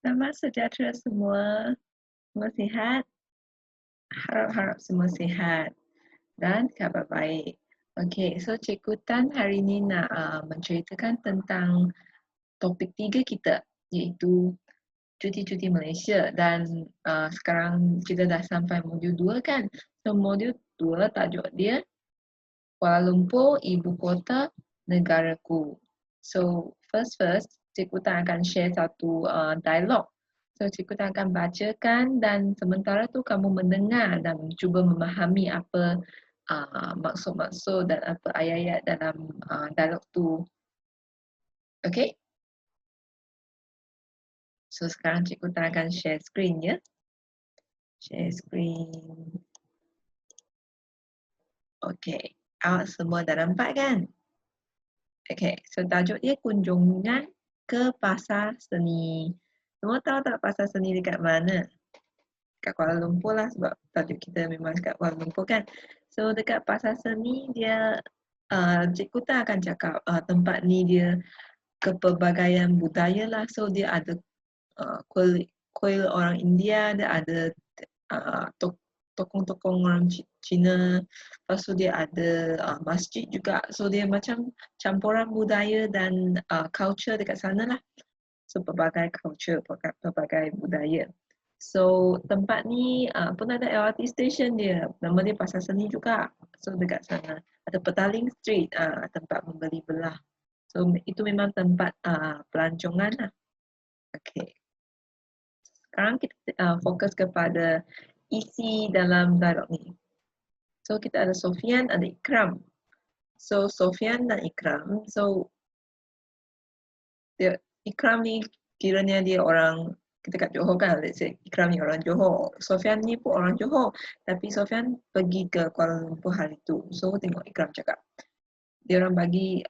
Selamat sejahtera semua. Semua sihat? Harap-harap semua sihat dan khabar baik. Okey, so Cikgu Tan hari ini nak menceritakan tentang topik 3 kita, iaitu cuti-cuti Malaysia dan sekarang kita dah sampai modul 2 kan. So modul 2 tajuk dia Kuala Lumpur, Ibu Kota Negaraku. So first, Cikgu Tan akan share satu dialog. So Cikgu Tan akan bacakan dan sementara tu kamu mendengar dan cuba memahami apa maksud-maksud dan apa ayat-ayat dalam dialog tu. Okay? So sekarang Cikgu Tan akan share screen ya. Share screen. Okay. Awak semua dah nampak kan? Okay, so tajuk dia kunjungan ke Pasar Seni. Semua tahu tak Pasar Seni dekat mana? Dekat Kuala Lumpur lah sebab tajuk kita memang dekat Kuala Lumpur kan. So dekat Pasar Seni dia, Cikgu Tan akan cakap tempat ni dia kepelbagaian budaya lah. So dia ada kuil orang India, dia ada tokong-tokong orang Cina. Lepas tu dia ada masjid juga. So dia macam campuran budaya dan culture dekat sana lah. So pelbagai culture, pelbagai budaya. So tempat ni pun ada LRT station dia. Nama dia Pasar Seni juga. So dekat sana ada Petaling Street, tempat membeli belah. So itu memang tempat pelancongan lah. Okay. Sekarang kita fokus kepada isi dalam dialog ni. So kita ada Sofian, ada Ikram. So Sofian dan Ikram, so Ikram ni kiranya dia orang, kita kat Johor kan, let's say Ikram ni orang Johor, Sofian ni pun orang Johor, tapi Sofian pergi ke Kuala Lumpur hari tu. So tengok Ikram cakap, dia orang bagi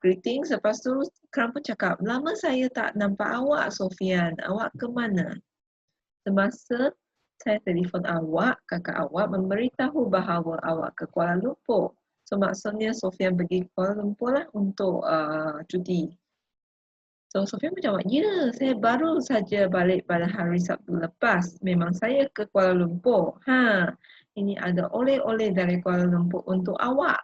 greeting, lepas tu Ikram pun cakap, lama saya tak nampak awak Sofian, awak ke mana? Semasa saya telefon awak, kakak awak memberitahu bahawa awak ke Kuala Lumpur. So maksudnya Sofian pergi Kuala Lumpur lah untuk cuti. So Sofian menjawab, ya, saya baru saja balik pada hari Sabtu lepas. Memang saya ke Kuala Lumpur. Ini ada oleh-oleh dari Kuala Lumpur untuk awak.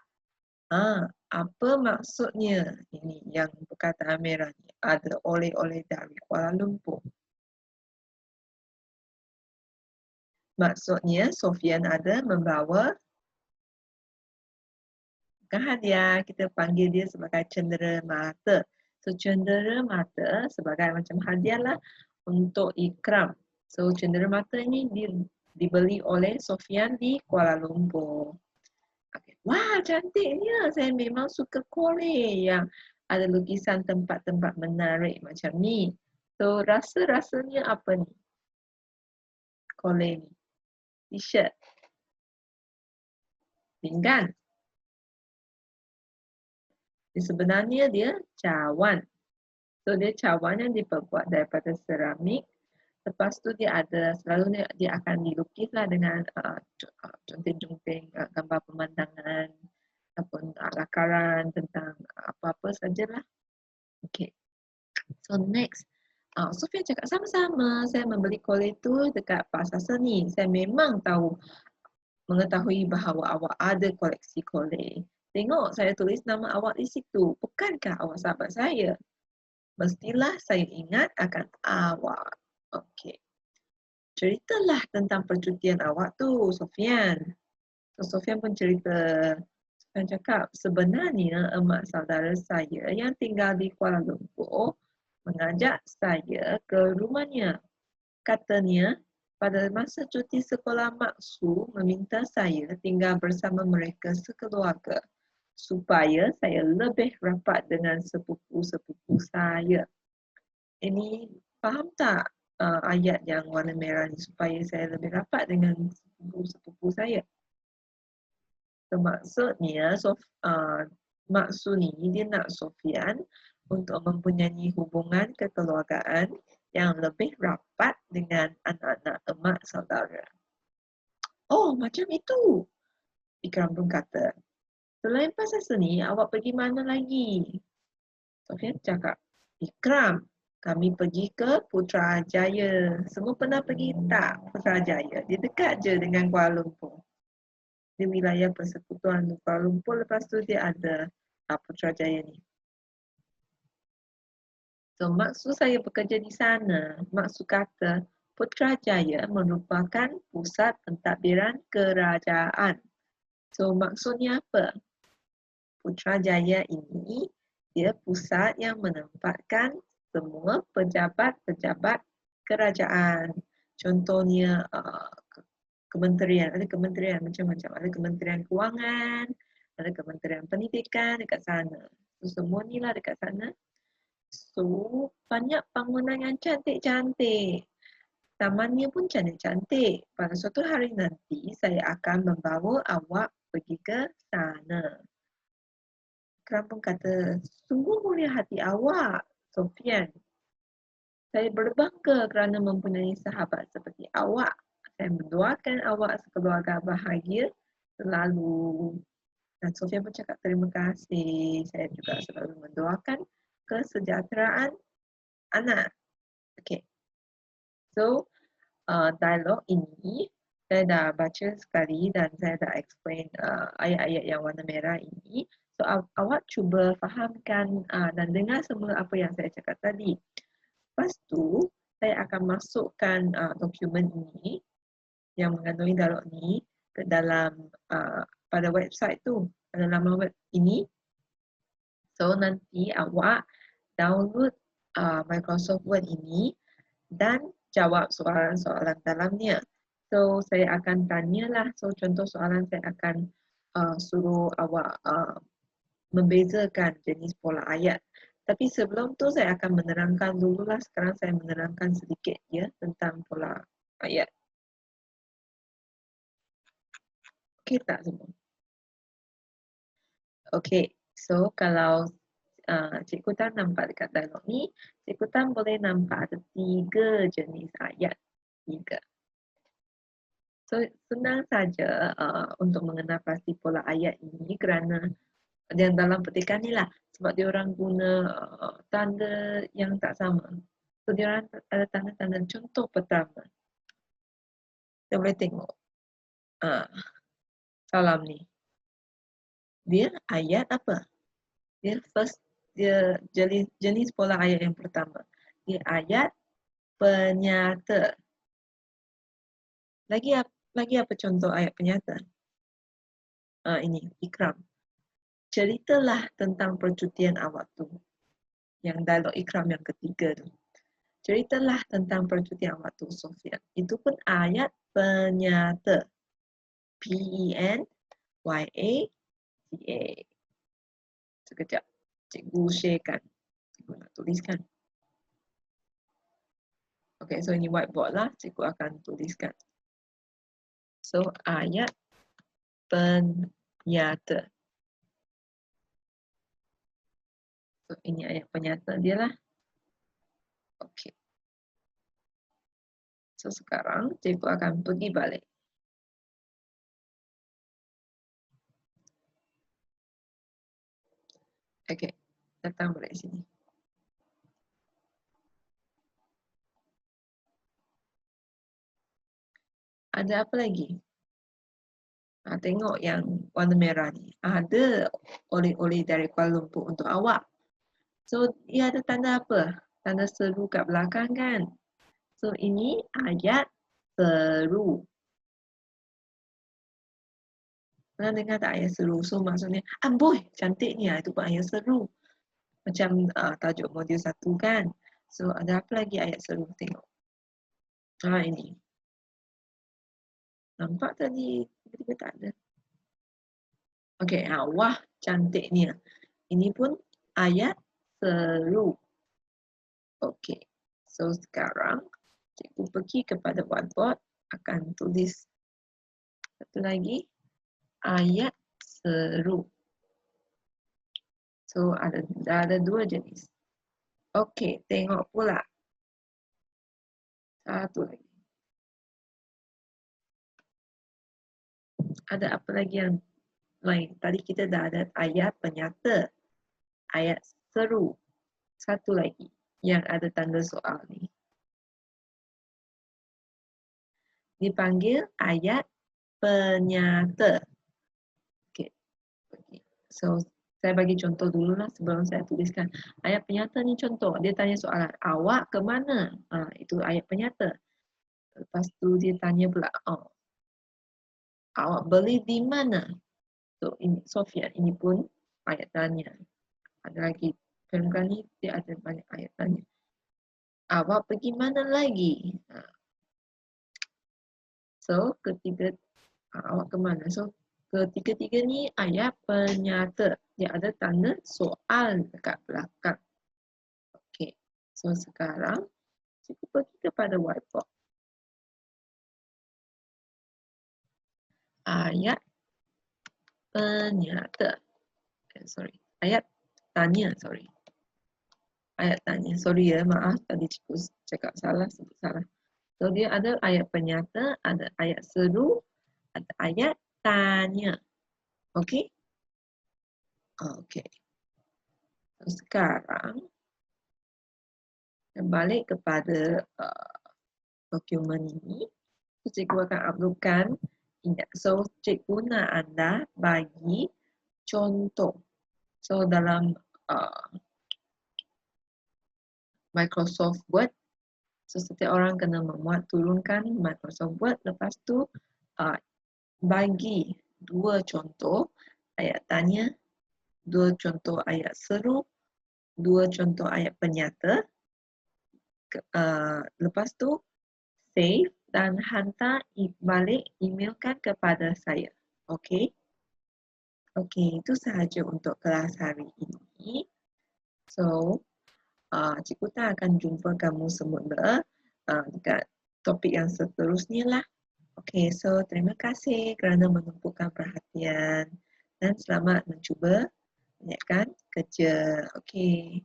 Apa maksudnya? Ini yang perkataan merah ni. Ada oleh-oleh dari Kuala Lumpur. Maksudnya Sofian ada membawa hadiah, kita panggil dia sebagai cenderamata. So cenderamata sebagai macam hadiah lah untuk Ikram. So cenderamata ini dibeli oleh Sofian di Kuala Lumpur. Okay. Wah, cantiknya. Saya memang suka kolej yang ada lukisan tempat-tempat menarik macam ni. So rasa-rasanya apa ni? Kolej ni. T-shirt. Pinggan. Sebenarnya dia cawan. So dia cawan yang diperbuat daripada seramik. Lepas tu dia ada, selalunya dia akan dilukislah dengan conteng-conteng gambar pemandangan ataupun lakaran tentang apa-apa sajalah. Okay. So next, Sofia cakap sama-sama, saya membeli kolej tu dekat Pasar Seni. Saya memang mengetahui bahawa awak ada koleksi kolej. Tengok saya tulis nama awak di situ. Bukankah awak sahabat saya? Mestilah saya ingat akan awak. Okey. Ceritalah tentang percutian awak tu, Sofian. So, Sofian pun cerita. Sofian cakap, sebenarnya emak saudara saya yang tinggal di Kuala Lumpur mengajak saya ke rumahnya. Katanya, pada masa cuti sekolah Maksu meminta saya tinggal bersama mereka sekeluarga supaya saya lebih rapat dengan sepupu-sepupu saya. Ini faham tak ayat yang warna merah ni, supaya saya lebih rapat dengan sepupu-sepupu saya? So, maksudnya Maksu ni dia nak Sofian untuk mempunyai hubungan kekeluargaan yang lebih rapat dengan anak-anak emak saudara. Oh, macam itu. Ikram pun kata. Selain Pasar Seni, awak pergi mana lagi? Sofian cakap, Ikram, Kami pergi ke Putrajaya. Semua pernah pergi tak Putrajaya? Dia dekat je dengan Kuala Lumpur. Di wilayah persekutuan Kuala Lumpur, lepas tu dia ada Putrajaya ni. So, maksud saya bekerja di sana, maksud kata Putrajaya merupakan pusat pentadbiran kerajaan. So, maksudnya apa? Putrajaya ini dia pusat yang menempatkan semua pejabat-pejabat kerajaan. Contohnya kementerian, ada kementerian macam-macam, ada kementerian kewangan, ada kementerian pendidikan dekat sana. So, semua ni lah dekat sana. So, banyak bangunan yang cantik-cantik. Tamannya pun cantik-cantik. Pada suatu hari nanti, saya akan membawa awak pergi ke sana. Ikram pun kata, sungguh mulia hati awak, Sofian. Saya berbangga kerana mempunyai sahabat seperti awak. Saya mendoakan awak sekeluarga bahagia selalu. Dan Sofian pun cakap terima kasih. Saya juga selalu mendoakan kesejahteraan anak. Okay. So, dialog ini saya dah baca sekali dan saya dah explain ayat-ayat yang warna merah ini. So, awak cuba fahamkan dan dengar semua apa yang saya cakap tadi. Lepas tu, saya akan masukkan dokumen ini yang mengandungi dialog ni ke dalam pada website tu, pada laman web ini. So, nanti awak download Microsoft Word ini dan jawab soalan-soalan dalamnya. So, saya akan tanyalah. So, contoh soalan saya akan suruh awak membezakan jenis pola ayat. Tapi sebelum tu saya akan menerangkan dululah. Sekarang saya menerangkan sedikit ya tentang pola ayat. Okey tak semua? Okey. So, kalau Cikgu Tan nampak dekat dialog ni, Cikgu Tan boleh nampak ada 3 jenis ayat. 3. So, senang saja untuk mengenal pasti pola ayat ini kerana yang dalam petikan ni lah, sebab dia orang guna tanda yang tak sama. So, dia orang ada tanda-tanda. Contoh pertama, kita boleh tengok salam ni. Dia ayat apa? Dia jenis pola ayat yang pertama. Dia ayat penyata. Lagi apa contoh ayat penyata? Ini, Ikram. Ceritalah tentang percutian awak tu. Yang dialog Ikram yang ketiga tu. Ceritalah tentang percutian awak tu, Sofian. Itu pun ayat penyata. P-E-N-Y-A-T-A. Sekejap. Cikgu sharekan. Cikgu nak tuliskan. Okay, so ini whiteboard lah. Cikgu akan tuliskan. So, ayat penyata. So, ini ayat penyata dia lah. Okay. So, sekarang cikgu akan pergi balik. Okay. Datang balik sini. Ada apa lagi? Tengok yang warna merah ni. Ada oleh-oleh dari Kuala Lumpur untuk awak. So, ia ada tanda apa? Tanda seru kat belakang kan? So, ini ayat seru. Pernah dengar tak ayat seru? So, maksudnya, amboi, cantiknya. Itu pun ayat seru. Macam tajuk modul 1 kan? So, ada apa lagi ayat seru? Tengok. Ini. Nampak tadi? Tiba-tiba tak ada. Okey, wah cantiknya. Ini pun ayat seru. Okey. So sekarang cikgu pergi kepada whiteboard, akan tulis satu lagi ayat seru. So ada 2 jenis. Okey, tengok pula. Satu lagi. Ada apa lagi yang lain? Tadi kita dah ada ayat penyata, ayat seru. Satu lagi. yang ada tanda soal ni. Dipanggil ayat penyata. Okay. So, saya bagi contoh dulu lah sebelum saya tuliskan. Ayat penyata ni contoh. Dia tanya soalan, awak ke mana? Itu ayat penyata. Lepas tu dia tanya pula, awak beli di mana? So, ini Sofia, ini pun ayat tanya. Ada lagi. Firman ni dia ada banyak ayat tanya. Awak pergi mana lagi? So, ketiga, awak ke mana? So, ketiga-tiga ni ayat penyata. Dia ada tanda soal dekat belakang. Okey. So, sekarang kita pergi kepada whiteboard. Ayat penyata. Sorry. Ayat tanya, sorry. Ayat tanya. Sorry ya, maaf tadi cikgu cakap salah, sebut salah. So, dia ada ayat penyata, ada ayat seru, ada ayat tanya. Okey? Okey. So, sekarang balik kepada dokumen ini. Cikgu akan uploadkan. So, cikgu nak anda bagi contoh. So, dalam Microsoft Word, so setiap orang kena memuat turunkan Microsoft Word. Lepas tu, bagi 2 contoh ayat tanya, 2 contoh ayat seru, 2 contoh ayat penyata. Lepas tu, save dan hantar balik, emailkan kepada saya. Okey? Okey, itu sahaja untuk kelas hari ini. So, cikgu tak akan jumpa kamu semula dekat topik yang seterusnya lah. Okey, so terima kasih kerana menumpukan perhatian dan selamat mencuba banyakkan kerja. Okey.